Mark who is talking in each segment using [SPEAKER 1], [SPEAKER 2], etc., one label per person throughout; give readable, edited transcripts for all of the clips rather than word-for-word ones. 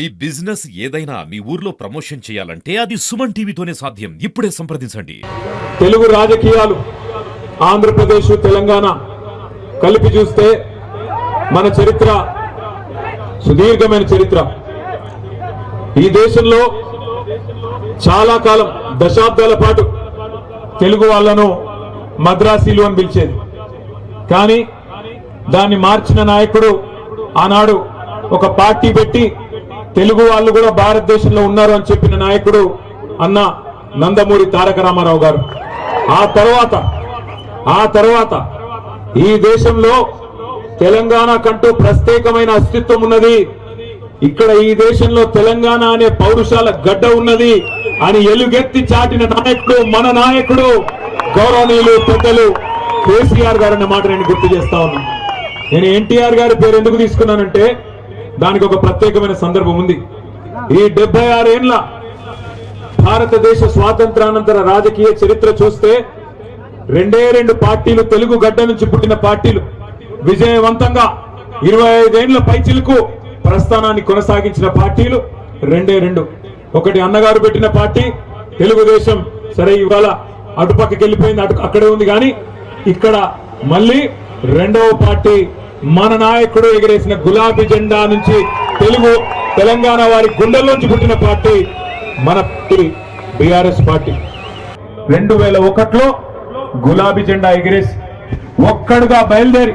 [SPEAKER 1] ఈ బిజినెస్ ఏదైనా మీ ఊర్లో ప్రమోషన్ చేయాలంటే అది సుమన్ టీవీతోనే సాధ్యం. ఇప్పుడే సంప్రదించండి.
[SPEAKER 2] తెలుగు రాజకీయాలు ఆంధ్రప్రదేశ్ తెలంగాణ కలిపి చూస్తే మన చరిత్ర సుదీర్ఘమైన చరిత్ర. ఈ దేశంలో చాలా కాలం దశాబ్దాల పాటు తెలుగు వాళ్ళను మద్రాసీలు అని పిలిచేది. కానీ దాన్ని మార్చిన నాయకుడు ఆనాడు ఒక పార్టీ పెట్టి తెలుగు వాళ్ళు కూడా భారతదేశంలో ఉన్నారు అని చెప్పిన నాయకుడు అన్న నందమూరి తారక రామారావు గారు. ఆ తర్వాత ఈ దేశంలో తెలంగాణ కంటూ ప్రత్యేకమైన అస్తిత్వం ఉన్నది, ఇక్కడ ఈ దేశంలో తెలంగాణ అనే పౌరుషాల గడ్డ ఉన్నది అని ఎలుగెత్తి చాటిన నాయకుడు మన నాయకుడు గౌరవనీయులు పెద్దలు కేసీఆర్ గారు అన్న మాట నేను గుర్తు చేస్తా ఉన్నా. నేను ఎన్టీఆర్ గారి పేరు ఎందుకు తీసుకున్నానంటే దానికి ఒక ప్రత్యేకమైన సందర్భం ఉంది. ఈ 76 ఏళ్ల భారతదేశ స్వాతంత్రానంతర రాజకీయ చరిత్ర చూస్తే రెండు పార్టీలు, తెలుగు గడ్డ నుంచి పుట్టిన పార్టీలు విజయవంతంగా 25 ఏళ్ల పైచిలకు ప్రస్థానాన్ని కొనసాగించిన పార్టీలు రెండు. ఒకటి అన్నగారు పెట్టిన పార్టీ తెలుగుదేశం. సరే ఇవాళ అటుపక్కకి వెళ్ళిపోయింది, అక్కడే ఉంది. కానీ ఇక్కడ మళ్ళీ రెండవ పార్టీ మన నాయకుడు ఎగిరేసిన గులాబీ జెండా నుంచి తెలంగాణ వారి గుండెల్లోంచి పుట్టిన పార్టీ మన బీఆర్ఎస్ పార్టీ. 2001లో గులాబీ జెండా ఎగిరేసి ఒక్కడుగా బయలుదేరి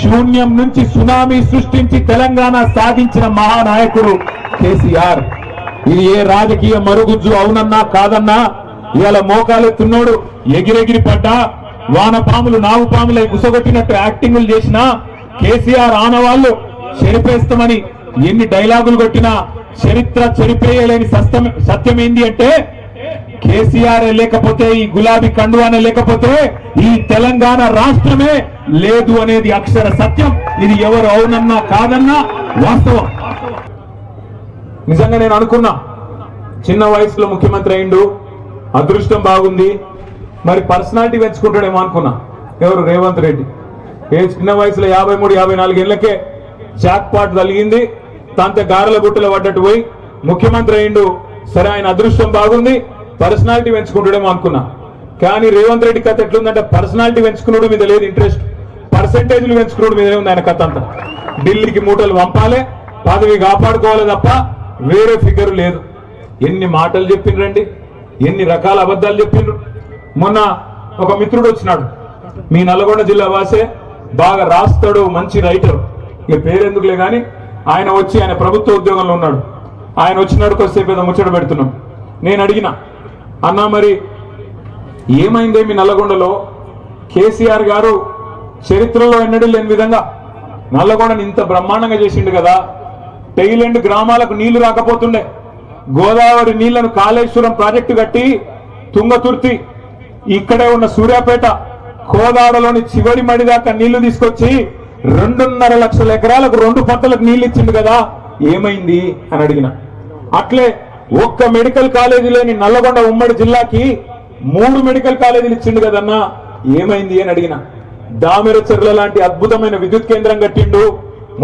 [SPEAKER 2] శూన్యం నుంచి సునామీ సృష్టించి తెలంగాణ సాధించిన మహానాయకుడు కేసీఆర్. ఇది ఏ రాజకీయ మరుగుజ్జు అవునన్నా కాదన్నా ఇవాళ మోకాలెత్తున్నోడు ఎగిరెగిరి పడ్డా వానపాములు నాగుపాములై గుసగొట్టినట్టు యాక్టింగులు చేసినా కేసీఆర్ ఆనవాళ్లు చెరిపేస్తామని ఎన్ని డైలాగులు కొట్టినా చరిత్ర చెరిపేయలేని సత్యం ఏంది అంటే కేసీఆర్ లేకపోతే, ఈ గులాబీ కండువానే లేకపోతే ఈ తెలంగాణ రాష్ట్రమే లేదు అనేది అక్షర సత్యం. ఇది ఎవరు అవునన్నా కాదన్నా వాస్తవం. నిజంగా నేను అనుకున్నా చిన్న వయసులో ముఖ్యమంత్రి అయిండు, అదృష్టం బాగుంది, మరి పర్సనాలిటీ పెంచుకుంటాడేమో అనుకున్నా. ఎవరు? రేవంత్ రెడ్డి. చిన్న వయసులో 53-54 ఏళ్లకే జాక్ పాట్ తలిగింది, తాంతే గారెల గుట్టలో పడ్డట్టు పోయి ముఖ్యమంత్రి అయిండు. సరే ఆయన అదృష్టం బాగుంది, పర్సనాలిటీ పెంచుకుంటాడేమో అనుకున్నా. కానీ రేవంత్ రెడ్డి కథ ఎట్లుందంటే పర్సనాలిటీ పెంచుకున్నాడు మీద లేదు ఇంట్రెస్ట్, పర్సెంటేజ్లు పెంచుకున్నాడు మీద ఉంది ఆయన కథ అంతా. ఢిల్లీకి మూటలు పంపాలి, పదవి కాపాడుకోవాలి తప్ప వేరే ఫిగర్ లేదు. ఎన్ని మాటలు చెప్పిండ్రండి, ఎన్ని రకాల అబద్ధాలు చెప్పిండ్రు. మొన్న ఒక మిత్రుడు వచ్చినాడు, మీ నల్గొండ జిల్లా వాసే, బాగా రాస్తాడు, మంచి రైటర్, ఇక పేరెందుకులే కానీ ఆయన వచ్చి ఆయన ప్రభుత్వ ఉద్యోగంలో ఉన్నాడు. ఆయన వచ్చినాడు, కొద్దిసేపు ఏదో ముచ్చట పెడుతున్నాం. నేను అడిగిన, అన్నా మరి ఏమైందే మీ నల్లగొండలో? కేసీఆర్ గారు చరిత్రలో ఎన్నడూ లేని విధంగా నల్లగొండని ఇంత బ్రహ్మాండంగా చేసిండు కదా, టైలెండ్ గ్రామాలకు నీళ్లు రాకపోతుండే, గోదావరి నీళ్లను కాళేశ్వరం ప్రాజెక్టు కట్టి తుంగతుర్తి, ఇక్కడే ఉన్న సూర్యాపేట, కోదాడలోని చివరి మడి దాకా నీళ్లు తీసుకొచ్చి 2.5 లక్షల ఎకరాలకు 2 పంటలకు నీళ్లు ఇచ్చిండు కదా, ఏమైంది అని అడిగిన. అట్లే ఒక్క మెడికల్ కాలేజీ లేని నల్లగొండ ఉమ్మడి జిల్లాకి 3 మెడికల్ కాలేజీలు ఇచ్చిండు కదన్నా, ఏమైంది అని అడిగిన. దామెరచెర్ల లాంటి అద్భుతమైన విద్యుత్ కేంద్రం కట్టిండు.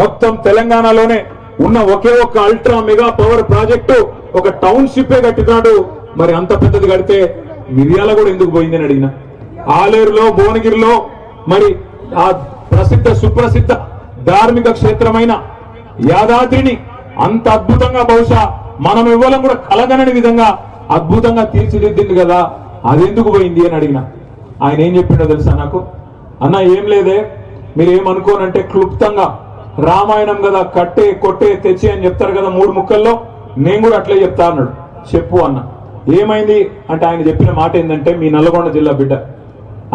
[SPEAKER 2] మొత్తం తెలంగాణలోనే ఉన్న ఒకే ఒక్క అల్ట్రా మెగా పవర్ ప్రాజెక్టు ఒక టౌన్షిప్ కట్టినాడు. మరి అంత పెద్దది కడితే మిర్యాల కూడా ఎందుకు పోయింది అని అడిగిన. ఆలేరులో, భువనగిరిలో మరి ఆ సుప్రసిద్ధ ధార్మిక క్షేత్రమైన యాదాద్రిని అంత అద్భుతంగా బహుశా మనం ఇవ్వడం కూడా కలగనని విధంగా అద్భుతంగా తీర్చిదిద్దింది కదా, అదెందుకు పోయింది అని అడిగిన. ఆయన ఏం చెప్పిండో తెలుసా నాకు? అన్న ఏం లేదే, మీరేమనుకోనంటే క్లుప్తంగా రామాయణం కదా, కట్టే కొట్టే తెచ్చి అని చెప్తారు కదా 3 ముక్కల్లో, నేను కూడా అట్లే చెప్తా అన్నాడు. చెప్పు అన్న. ఏమైంది అంటే ఆయన చెప్పిన మాట ఏంటంటే, మీ నల్గొండ జిల్లా బిడ్డ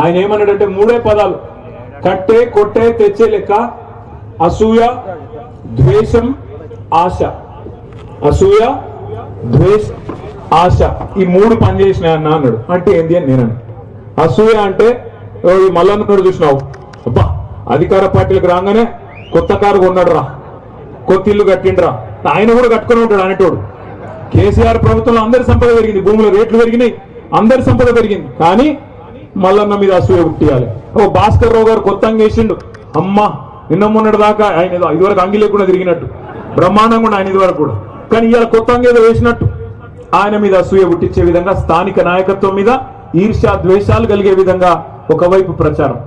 [SPEAKER 2] ఆయన ఏమన్నాడంటే 3 పదాలు, కట్టే కొట్టే తెచ్చే లెక్క, అసూయ ద్వేషం ఆశ. అసూయ ద్వేష ఆశ, ఈ 3 పనిచేసినాయి అన్న అన్నాడు. అంటే ఏంది అని నేను. అసూయ అంటే ఈ మల్లన్నోడు చూసినావు, అబ్బా అధికార పార్టీలకు రాగానే కొత్త కారు కొన్నాడు రా, కొత్త ఇల్లు కట్టిండ్రా, ఆయన కూడా కట్టుకుని ఉంటాడు అనేటోడు. కేసీఆర్ ప్రభుత్వంలో అందరి సంపద పెరిగింది, భూముల రేట్లు పెరిగినాయి, అందరి సంపద పెరిగింది. కానీ మల్లన్న మీద అసూయ పుట్టియాలి. భాస్కర్ రావు గారు కొత్తగా వేసిండు, అమ్మ నిన్న మొన్నటి దాకా ఆయన ఇదివరకు అంగి లేకుండా తిరిగినట్టు బ్రహ్మాండంగా ఆయన ఇదివరకు కూడా కానీ ఇవాళ కొత్తగా ఏదో వేసినట్టు ఆయన మీద అసూయ పుట్టించే విధంగా, స్థానిక నాయకత్వం మీద ఈర్ష్య ద్వేషాలు కలిగే విధంగా ఒకవైపు ప్రచారం,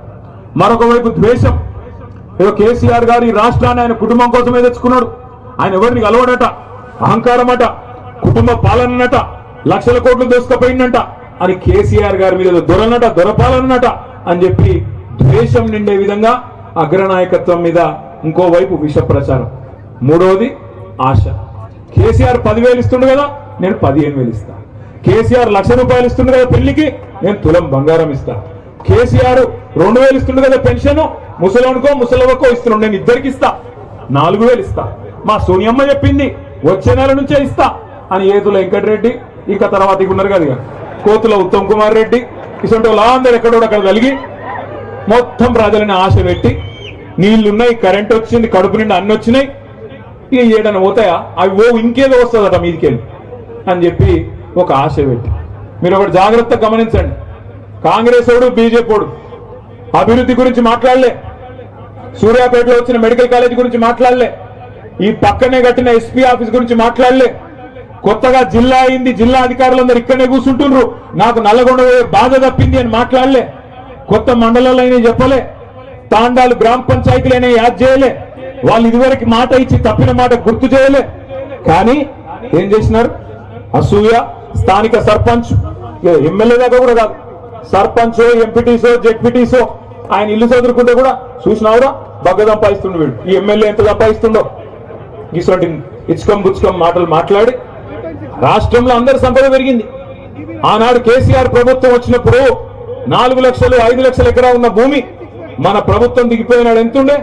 [SPEAKER 2] మరొక వైపు ద్వేషం. ఏదో కేసీఆర్ గారు ఈ రాష్ట్రాన్ని ఆయన కుటుంబం కోసమే తెచ్చుకున్నాడు, ఆయన ఎవరిని కలవడట, అహంకారం అట, కుటుంబ పాలనట, లక్షల కోట్లు దోసుకపోయిందంట అని కేసీఆర్ గారి మీద దొరనట, దొరపాలనట అని చెప్పి ద్వేషం నిండే విధంగా అగ్రనాయకత్వం మీద ఇంకోవైపు విష ప్రచారం. మూడవది ఆశ. కేసీఆర్ 10,000 ఇస్తుండు కదా, నేను 15,000 ఇస్తా. కేసీఆర్ ₹1,00,000 ఇస్తుండు కదా పెళ్లికి, నేను తులం బంగారం ఇస్తా. కేసీఆర్ 2,000 ఇస్తుండు కదా పెన్షన్, ముసలోనికో ముసలవకో ఇస్తున్నాడు, నేను ఇద్దరికి ఇస్తా, 4,000 ఇస్తా. మా సోనియమ్మ చెప్పింది వచ్చే నెల నుంచే ఇస్తా అని ఏతుల వెంకటరెడ్డి, ఇక తర్వాత ఇక ఉన్నారు కదా కోతుల ఉత్తమ్ కుమార్ రెడ్డి, ఇటువంటి వాళ్ళందరూ ఎక్కడో అక్కడ కలిగి మొత్తం ప్రజలని ఆశ పెట్టి, నీళ్లున్నాయి, కరెంట్ వచ్చింది, కడుపు నిండా అన్ని వచ్చినాయి, ఇక ఏడన్నా పోతాయా, అవి ఇంకేదో వస్తుందట మీదికెళ్ళి అని చెప్పి ఒక ఆశ పెట్టి. మీరు ఒకటి జాగ్రత్తగా గమనించండి, కాంగ్రెస్ ఓడు బీజేపీ ఓడు అభివృద్ధి గురించి మాట్లాడలే, సూర్యాపేటలో వచ్చిన మెడికల్ కాలేజ్ గురించి మాట్లాడలే, ఈ పక్కనే కట్టిన ఎస్పీ ఆఫీస్ గురించి మాట్లాడలే, కొత్తగా జిల్లా అయింది, జిల్లా అధికారులందరూ ఇక్కడనే కూర్చుంటున్నారు, నాకు నల్లగొండ బాధ తప్పింది అని మాట్లాడలే, కొత్త మండలాలు అయినా చెప్పలే, తాండాలు గ్రామ పంచాయతీలు అయినా యాద్ చేయలే, వాళ్ళు ఇదివరకు మాట ఇచ్చి తప్పిన మాట గుర్తు చేయలే. కానీ ఏం చేసినారు, అసూయ. స్థానిక సర్పంచ్, ఎమ్మెల్యే దాకా కూడా కాదు, సర్పంచ్, ఎంపీటీసో, జెడ్పీటీసో ఆయన ఇల్లు చదువుకుంటే కూడా చూసినావురా బగ్గ సంపాదిస్తుండు వీడు, ఈ ఎమ్మెల్యే ఎంత సంపాదిస్తుండో, ఇటువంటి ఇచ్చుకం బుచ్చుకం మాటలు మాట్లాడి రాష్ట్రంలో అందరి సంపద పెరిగింది. ఆనాడు కేసీఆర్ ప్రభుత్వం వచ్చినప్పుడు 4 లక్షలు 5 లక్షల ఎకరా ఉన్న భూమి మన ప్రభుత్వం దిగిపోయినాడు ఎంతుండే,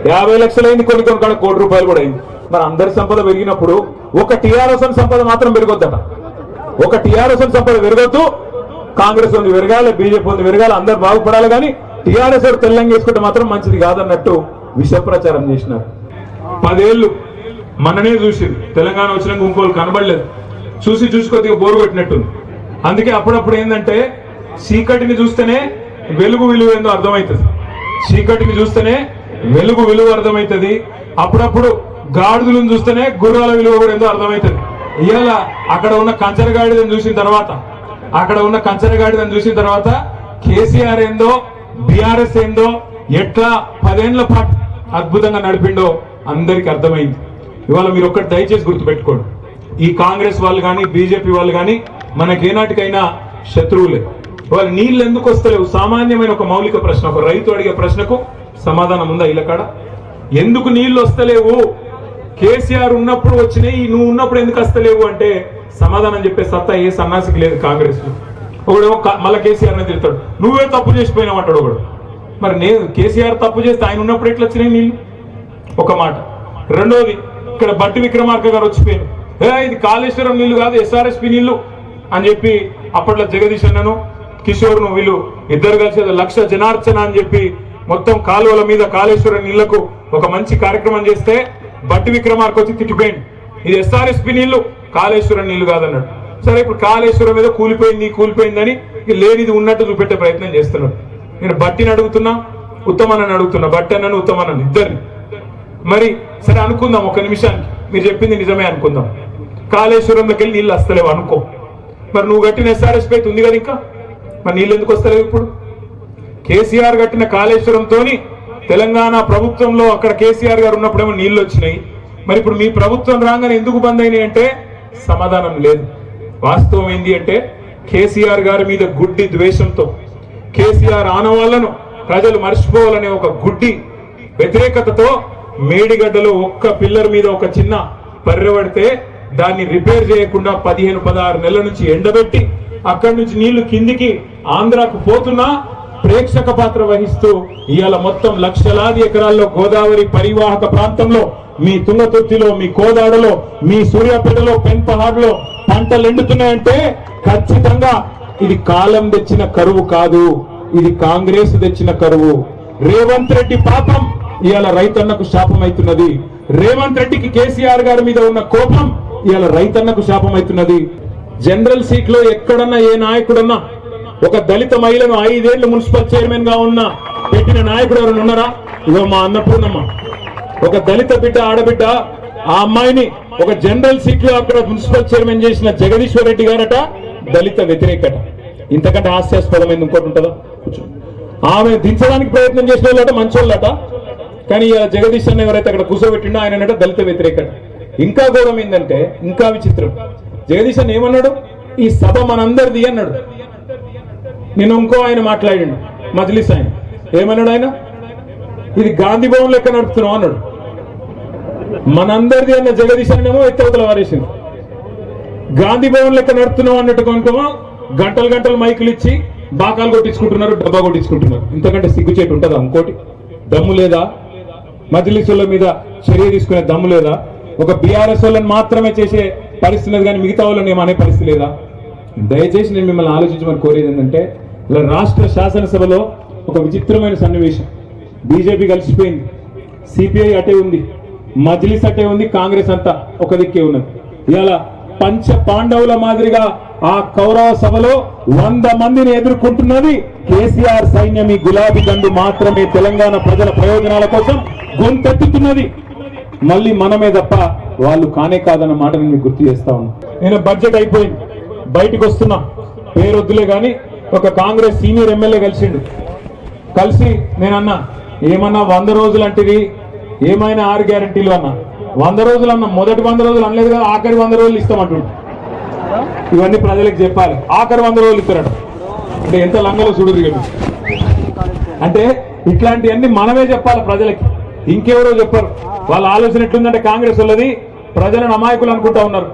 [SPEAKER 2] 50 లక్షలైంది, కొన్ని కాడ ₹1,00,00,000 కూడా అయింది. మన అందరి సంపద పెరిగినప్పుడు ఒక టీఆర్ఎస్ సంపద మాత్రం పెరగొద్దట, ఒక టీఆర్ఎస్ సంపద పెరగొద్దు, కాంగ్రెస్ ఉంది పెరగాలి, బీజేపీ ఉంది పెరగాలి, అందరు బాగుపడాలి, కానీ టీఆర్ఎస్ తెల్లంగా వేసుకుంటే మాత్రం మంచిది కాదన్నట్టు విష ప్రచారం చేసినారు. 10 ఏళ్ళు మననే చూసింది, తెలంగాణ వచ్చినాక ఇంకోళ్ళు కనబడలేదు, చూసి కొద్దిగా బోరు కొట్టినట్టుంది. అందుకే అప్పుడప్పుడు ఏంటంటే చీకటిని చూస్తేనే వెలుగు విలువ ఏందో అర్థమవుతుంది, చీకటిని చూస్తేనే వెలుగు విలువ అర్థమవుతుంది, అప్పుడప్పుడు గాడిదలను చూస్తేనే గుర్రాల విలువ కూడా ఏందో అర్థమవుతుంది. ఇవాళ అక్కడ ఉన్న కంచరగాడిదని చూసిన తర్వాత కేసీఆర్ ఏందో, బీఆర్ఎస్ ఏందో, ఎట్లా 10 ఏళ్ల పాటు అద్భుతంగా నడిపిండో అందరికి అర్థమైంది. ఇవాళ మీరు ఒక్కటి దయచేసి గుర్తుపెట్టుకోండి, ఈ కాంగ్రెస్ వాళ్ళు కానీ బీజేపీ వాళ్ళు కానీ మనకేనాటికైనా శత్రువులే. ఇవాళ నీళ్ళు ఎందుకు వస్తలేవు, సామాన్యమైన ఒక మౌలిక ప్రశ్న, ఒక రైతు అడిగే ప్రశ్నకు సమాధానం ఉందా ఇలా కాడ? ఎందుకు నీళ్లు వస్తలేవు, కేసీఆర్ ఉన్నప్పుడు వచ్చినాయి, నువ్వు ఉన్నప్పుడు ఎందుకు వస్తలేవు అంటే సమాధానం చెప్పే సత్తా ఏ సన్నాసికి లేదు కాంగ్రెస్ లో. ఒకడేమో మళ్ళీ కేసీఆర్ ని తిడతాడు, నువ్వే తప్పు చేసిపోయినావు అంటాడు ఒకడు. మరి నేను కేసీఆర్ తప్పు చేస్తే ఆయన ఉన్నప్పుడు ఎట్లా వచ్చినాయి నీళ్ళు? ఒక మాట. రెండోది, ఇక్కడ బట్టి విక్రమార్క గారు వచ్చిపోయాను, ఇది కాళేశ్వరం నీళ్లు కాదు ఎస్ఆర్ఎస్పి నీళ్లు అని చెప్పి అప్పట్లో జగదీష్ అన్నను కిషోర్ను వీళ్ళు ఇద్దరు కలిసి 1,00,000 జనార్చన అని చెప్పి మొత్తం కాలువల మీద కాళేశ్వరం నీళ్లకు ఒక మంచి కార్యక్రమం చేస్తే బట్టి విక్రమార్క వచ్చి తిట్టిపోయింది, ఇది ఎస్ఆర్ఎస్పి నీళ్లు కాళేశ్వరం నీళ్లు కాదన్నాడు. సరే, ఇప్పుడు కాళేశ్వరం మీద కూలిపోయిందని లేనిది ఉన్నట్టు చూపెట్టే ప్రయత్నం చేస్తున్నాడు. నేను బట్టిని అడుగుతున్నా, ఉత్తమన్నని అడుగుతున్నా, బట్టి అన్నను ఉత్తమన్నను ఇద్దరిని. మరి సరే అనుకుందాం, ఒక నిమిషానికి మీరు చెప్పింది నిజమే అనుకుందాం, కాళేశ్వరంలోకి వెళ్ళి నీళ్ళు వస్తలేవు అనుకో, మరి నువ్వు కట్టిన ఎస్ఆర్ఎస్పీ అయితే ఉంది కదా, ఇంకా మరి నీళ్ళు ఎందుకు వస్తలేవు? ఇప్పుడు కేసీఆర్ కట్టిన కాళేశ్వరంతోని తెలంగాణ ప్రభుత్వంలో అక్కడ కేసీఆర్ గారు ఉన్నప్పుడేమో నీళ్లు వచ్చినాయి, మరి ఇప్పుడు మీ ప్రభుత్వం రాగానే ఎందుకు బంద్ అయినాయి అంటే సమాధానం లేదు. వాస్తవం ఏంటి అంటే కేసీఆర్ గారి మీద గుడ్డి ద్వేషంతో, కేసీఆర్ ఆనవాళ్లను ప్రజలు మర్చిపోవాలనే ఒక గుడ్డి వ్యతిరేకతతో మేడిగడ్డలో ఒక్క పిల్లర్ మీద ఒక చిన్న బర్రె పడితే దాన్ని రిపేర్ చేయకుండా 15-16 నెలల నుంచి ఎండబెట్టి అక్కడి నుంచి నీళ్లు కిందికి ఆంధ్రాకు పోతున్నా ప్రేక్షక పాత్ర వహిస్తూ ఇవాళ మొత్తం లక్షలాది ఎకరాల్లో గోదావరి పరివాహక ప్రాంతంలో, మీ తుంగతుర్తిలో, మీ కోదాడలో, మీ సూర్యాపేటలో, పెన్పహాడ్లో పంటలు ఎండుతున్నాయంటే ఖచ్చితంగా ఇది కాలం తెచ్చిన కరువు కాదు, ఇది కాంగ్రెస్ తెచ్చిన కరువు. రేవంత్ రెడ్డి పాపం ఇవాళ రైతన్నకు శాపం అవుతున్నది. రేవంత్ రెడ్డికి కేసీఆర్ గారి మీద ఉన్న కోపం ఇవాళ రైతన్నకు శాపం అవుతున్నది. జనరల్ సీట్ లో ఎక్కడన్నా ఏ నాయకుడన్నా ఒక దళిత మహిళను 5 ఏళ్లు మున్సిపల్ చైర్మన్ గా ఉన్న పెట్టిన నాయకుడు ఎవరైనా ఉన్నారా? ఇదో మా అన్నపూర్ణమ్మ, ఒక దళిత బిడ్డ, ఆడబిడ్డ, ఆ అమ్మాయిని ఒక జనరల్ సీట్ లో అక్కడ మున్సిపల్ చైర్మన్ చేసిన జగదీశ్వర్ రెడ్డి గారట దళిత వ్యతిరేకట. ఇంతకంటే హాస్యాస్పదమైంది ఇంకోటి ఉంటుందా? ఆమె దించడానికి ప్రయత్నం చేసిన వాళ్ళట మంచోళ్ళట, కానీ జగదీష్ అన్న ఎవరైతే అక్కడ కూర్చోబెట్టిండో ఆయన దళిత వ్యతిరేకట. ఇంకా ఘోరం ఏంటంటే, ఇంకా విచిత్రం, జగదీష్ అన్న ఏమన్నాడు, ఈ సభ మనందరిది అన్నాడు. నేను ఇంకో ఆయన మాట్లాడిండు మజ్లిస్ ఆయన, ఏమన్నాడు ఆయన, ఇది గాంధీ భవన్ లెక్క నడుపుతున్నాం అన్నాడు. మనందరిది అన్న జగదీష్ అన్నేమో ఎత్తవతల వారేసింది. గాంధీ భవన్ లెక్క నడుపుతున్నాం అన్నట్టు కొనుకోమో గంటలు గంటలు మైకులు ఇచ్చి బాకాలు కొట్టించుకుంటున్నారు, డబ్బా కొట్టించుకుంటున్నారు. ఇంతకంటే సిగ్గుచేటు ఉంటుందా? ఇంకోటి దమ్ము లేదా? మజ్లిసుల మీద చర్య తీసుకునే దమ్ము లేదా? ఒక బీఆర్ఎస్ వాళ్ళని మాత్రమే చేసే పరిస్థితి లేదు, కానీ మిగతా వాళ్ళని ఏమనే పరిస్థితి లేదా? దయచేసి నేను మిమ్మల్ని ఆలోచించమని కోరేది ఏంటంటే, ఇలా రాష్ట్ర శాసనసభలో ఒక విచిత్రమైన సన్నివేశం. బీజేపీ కలిసిపోయింది, సిపిఐ అటే ఉంది, మజ్లిస్ అటే ఉంది, కాంగ్రెస్ అంతా ఒక దిక్కే ఉన్నది. ఇవాళ పంచ పాండవుల మాదిరిగా ఆ కౌరవ సభలో 100 మందిని ఎదుర్కొంటున్నది కేసీఆర్ సైన్యం. ఈ గులాబీ దండు మాత్రమే తెలంగాణ ప్రజల ప్రయోజనాల కోసం గొంతెత్తుతున్నది. మళ్ళీ మనమే తప్ప వాళ్ళు కానే కాదన్న మాట నేను గుర్తు చేస్తా ఉన్నా. నేను బడ్జెట్ అయిపోయింది, బయటికి వస్తున్నా, పేరొద్దులే గాని ఒక కాంగ్రెస్ సీనియర్ ఎమ్మెల్యే కలిసిండు. కలిసి నేనన్నా, ఏమన్నా 100 రోజులు అంటిది, ఏమైనా 6 గ్యారంటీలు అన్నా. 100 రోజులు అన్నా, మొదటి 100 రోజులు అనలేదు కదా, ఆఖరి 100 రోజులు ఇస్తామంటుండు. ఇవన్నీ ప్రజలకు చెప్పాలి. ఆఖరి 100 రోజులు ఇస్తారట అంటే ఎంత లంగలో చూడదు కదా. అంటే ఇట్లాంటివన్నీ మనమే చెప్పాలి ప్రజలకి, ఇంకెవరో చెప్పరు. వాళ్ళ ఆలోచన ఎట్లుందంటే, కాంగ్రెస్ వాళ్ళది ప్రజలను అమాయకులు అనుకుంటా ఉన్నారు.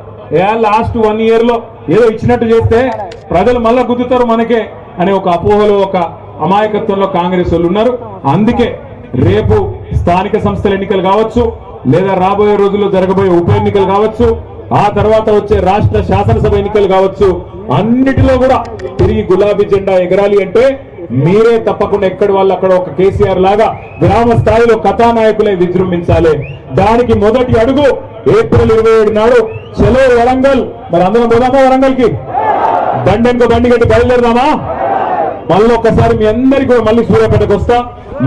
[SPEAKER 2] లాస్ట్ 1 year లో ఏదో ఇచ్చినట్టు చేస్తే ప్రజలు మళ్ళా గుద్దుతారు మనకే అనే ఒక అపోహలో, ఒక అమాయకత్వంలో కాంగ్రెస్ వాళ్ళు ఉన్నారు. అందుకే రేపు స్థానిక సంస్థల ఎన్నికలు కావచ్చు, లేదా రాబోయే రోజుల్లో జరగబోయే ఉప ఎన్నికలు కావచ్చు, ఆ తర్వాత వచ్చే రాష్ట్ర శాసనసభ ఎన్నికలు కావచ్చు, అన్నిటిలో కూడా తిరిగి గులాబీ జెండా ఎగరాలి అంటే మీరే తప్పకుండా ఎక్కడి వాళ్ళు అక్కడ ఒక కేసీఆర్ లాగా గ్రామ స్థాయిలో కథానాయకులే విజృంభించాలి. దానికి మొదటి అడుగు ఏప్రిల్ 27 నాడు చలో వరంగల్. మరి అందరం పోదామా వరంగల్ కి? బండెంకో బండి గట్టి బయలుదేరదామా? మళ్ళీ ఒక్కసారి మీ అందరికీ కూడా మళ్ళీ సూర్యాపేటకు వస్తా,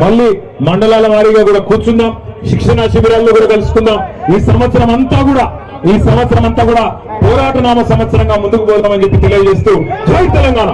[SPEAKER 2] మళ్ళీ మండలాల వారీగా కూడా కూర్చుందాం, శిక్షణ శిబిరాల్లో కూడా కలుసుకుందాం. ఈ సంవత్సరం అంతా కూడా పోరాట నామ సంవత్సరంగా ముందుకు పోదామని చెప్పి తెలియజేస్తూ జై తెలంగాణ.